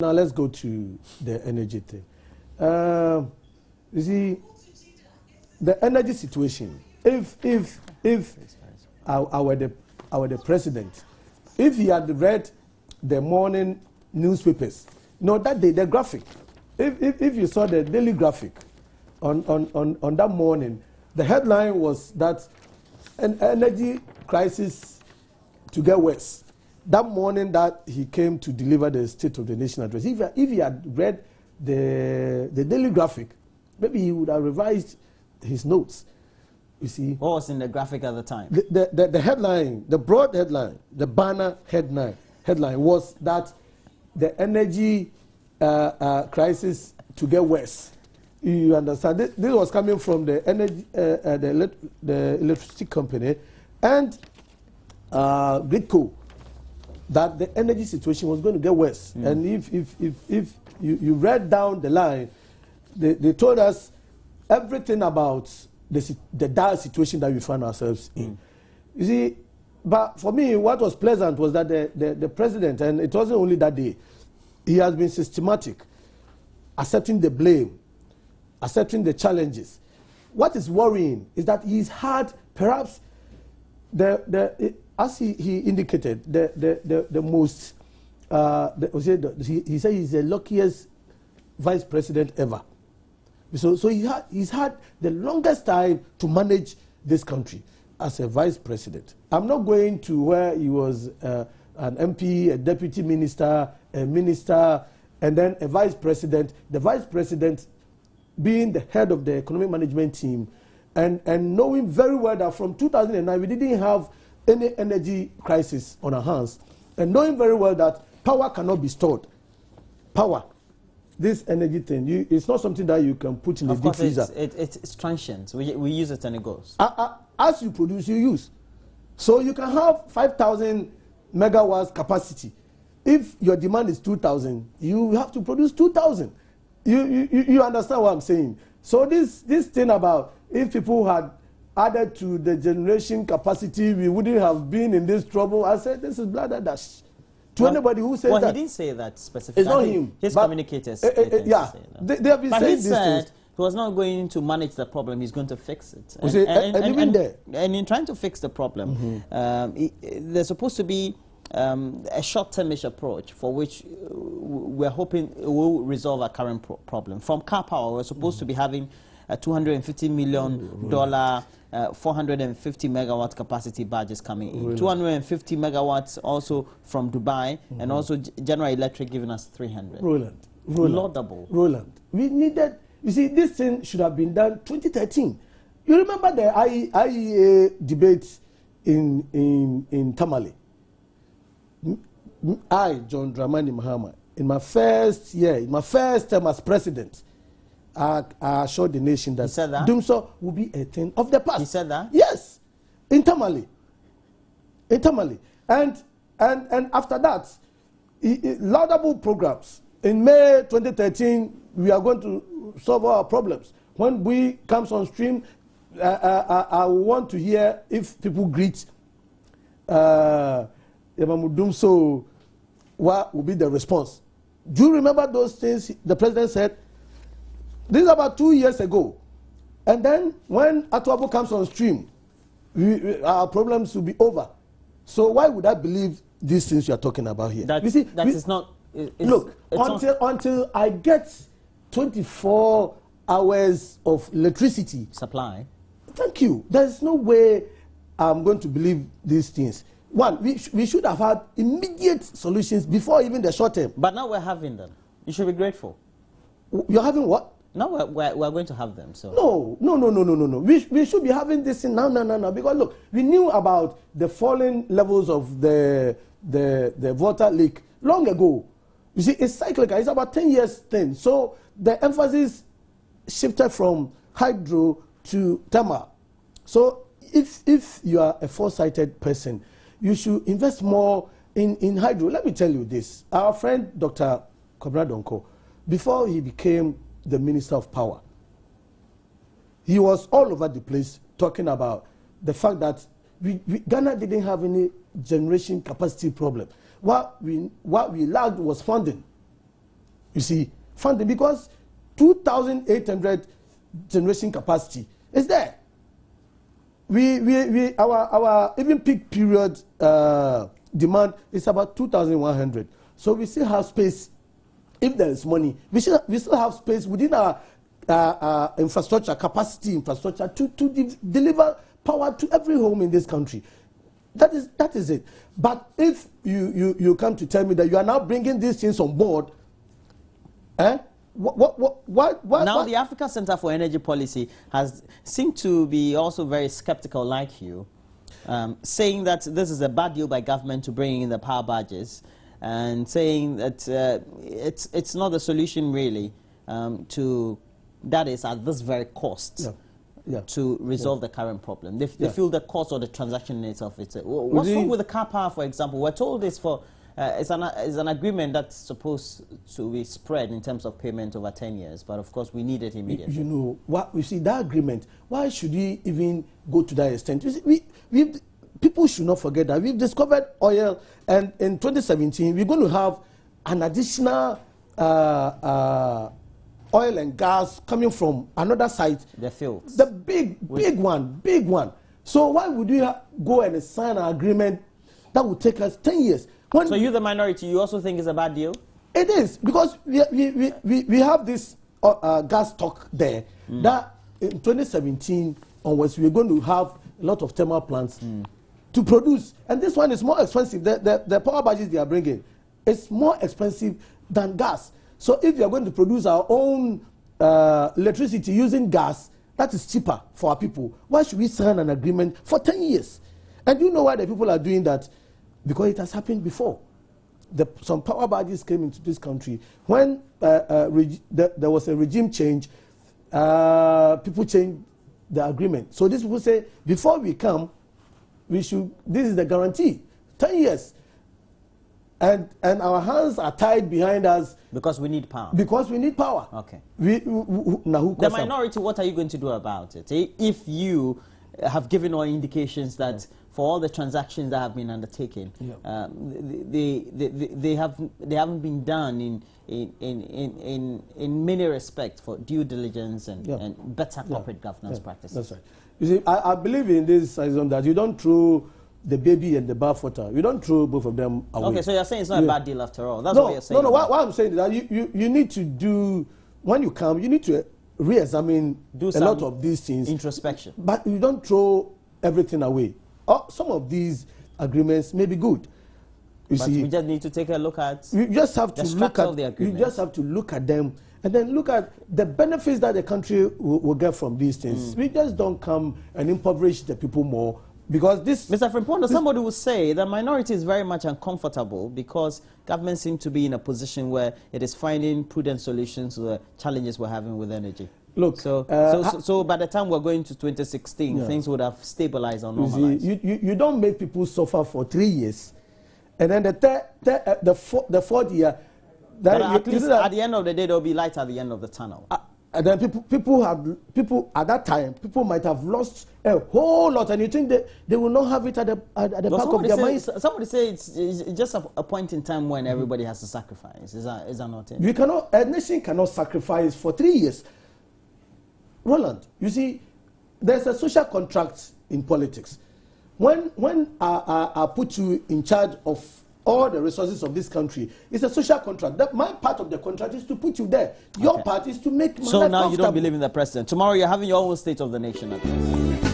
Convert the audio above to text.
Now let's go to the energy thing. You see, the energy situation. If I were the president, if he had read the morning newspapers, that day the graphic. If you saw the daily graphic on that morning, the headline was that an energy crisis to get worse. That morning that he came to deliver the State of the Nation address, if he had read the daily graphic, maybe he would have revised his notes. You see, what was in the graphic at the time? The headline, the broad headline, the banner headline was that the energy crisis to get worse. You understand? This was coming from the energy, the electricity company, and Gridco, that the energy situation was going to get worse. And if you read down the line, they told us everything about the dire situation that we found ourselves in. You see, but for me, what was pleasant was that the president, and it wasn't only that day, he has been systematic, accepting the blame, accepting the challenges. What is worrying is that he's had perhaps as he indicated, the most, he said he's the luckiest vice president ever. So he's had the longest time to manage this country as a vice president. I'm not going to where he was an MP, a deputy minister, a minister, and then a vice president. The vice president being the head of the economic management team, and knowing very well that from 2009 we didn't have any energy crisis on our hands, and knowing very well that power cannot be stored. Power, this energy thing, it's not something that you can put in the deep freezer. It's transient. We use it and it goes. As you produce, you use. So you can have 5,000 megawatts capacity. If your demand is 2,000, you have to produce 2,000. You understand what I'm saying? So this thing about if people had added to the generation capacity, we wouldn't have been in this trouble. I said, this is bladderdash. To anybody who says that. Well, he didn't say that specifically. It's not him. His communicators. Yeah. They have been saying these things. He was not going to manage the problem. He's going to fix it. And in trying to fix the problem, there's supposed to be a short-termish approach for which we're hoping will resolve our current problem. From Car Power, we're supposed to be having a $250 million 450 megawatt capacity badges coming in. 250 megawatts also from Dubai, and also General Electric giving us 300. Roland, we needed, you see, this thing should have been done 2013. You remember the IEA debate in Tamale? John Dramani Mahama, in my first year, in my first term as president, I assured the nation that Dumso will be a thing of the past. He said that? Yes, in Tamale. And after that, laudable programs. In May 2013, we are going to solve our problems. When we comes on stream, I want to hear if people greet Dumso, what will be the response? Do you remember those things the president said? This is about 2 years ago. And then when Atuabo comes on stream, our problems will be over. So why would I believe these things you are talking about here? Until I get 24 hours of electricity supply. Thank you. There's no way I'm going to believe these things. One, we should have had immediate solutions before even the short term. But now we're having them. You should be grateful. You're having what? No, we're going to have them. So no. We should be having this thing now. Because look, we knew about the falling levels of the water leak long ago. You see, it's cyclical. It's about 10 years thing. So the emphasis shifted from hydro to thermal. So if you are a foresighted person, you should invest more in hydro. Let me tell you this. Our friend Dr. Kobra Donko, before he became the Minister of Power, he was all over the place talking about the fact that Ghana didn't have any generation capacity problem. What we lacked was funding. You see, funding, because 2,800 generation capacity is there. Our even peak period demand is about 2,100. So we still have space. If there is money, we still have space within our infrastructure, capacity infrastructure to deliver power to every home in this country. That is it. But if you come to tell me that you are now bringing these things on board, Now the Africa Center for Energy Policy has seemed to be also very skeptical, like you, saying that this is a bad deal by government to bring in the power barges, and saying that it's not the solution really that is at this very cost. To resolve the current problem. They feel the cost of the transaction in itself. What's wrong with the car power, for example? We're told this for it's an agreement that's supposed to be spread in terms of payment over 10 years, but of course we need it immediately. You know, what we see that agreement. Why should we even go to that extent? You see, people should not forget that we've discovered oil, and in 2017 we're going to have an additional oil and gas coming from another site. The fields. The big one. So why would we go and sign an agreement that would take us 10 years? So you, the minority, you also think it's a bad deal? It is, because we have this gas stock there that in 2017 onwards we're going to have a lot of thermal plants to produce. And this one is more expensive. The power barges they are bringing, it's more expensive than gas. So if we are going to produce our own electricity using gas, that is cheaper for our people. Why should we sign an agreement for 10 years? And you know why the people are doing that? Because it has happened before. Some power barges came into this country. When there was a regime change, people changed the agreement. So these people say, before we come, this is the guarantee, 10 years. And our hands are tied behind us. Because we need power. Because we need power. Okay. The minority, what are you going to do about it? If you have given all indications that for all the transactions that have been undertaken, they haven't been done in many respects for due diligence and better corporate governance practices. That's right. You see, I believe in this system that you don't throw the baby and the bathwater. You don't throw both of them away. Okay, so you're saying it's not a bad deal after all. That's what you're saying. No. What I'm saying is that you need to do, when you come, you need to re-examine a lot of these things. Introspection. But you don't throw everything away. Some of these agreements may be good. We just need to take a look at. You just have to look at the agreements. You just have to look at them and then look at the benefits that the country will get from these things. We just don't come and impoverish the people more. Because this... Mr. Frimpong, somebody would say the minority is very much uncomfortable because government seems to be in a position where it is finding prudent solutions to the challenges we're having with energy. Look, so by the time we're going to 2016, things would have stabilized or normalized. You don't make people suffer for 3 years, and then the fourth year... But at least at the end of the day, there will be light at the end of the tunnel. And then people at that time, people might have lost a whole lot, and you think they will not have it at the back of their minds. Somebody say it's just a point in time when everybody has to sacrifice. Is that not it? A nation cannot sacrifice for 3 years. Roland, you see, there's a social contract in politics. When I put you in charge of all the resources of this country, it's a social contract. My part of the contract is to put you there. Your part is to make my life So now comfortable. you don't believe in the president. Tomorrow you're having your own State of the Nation address.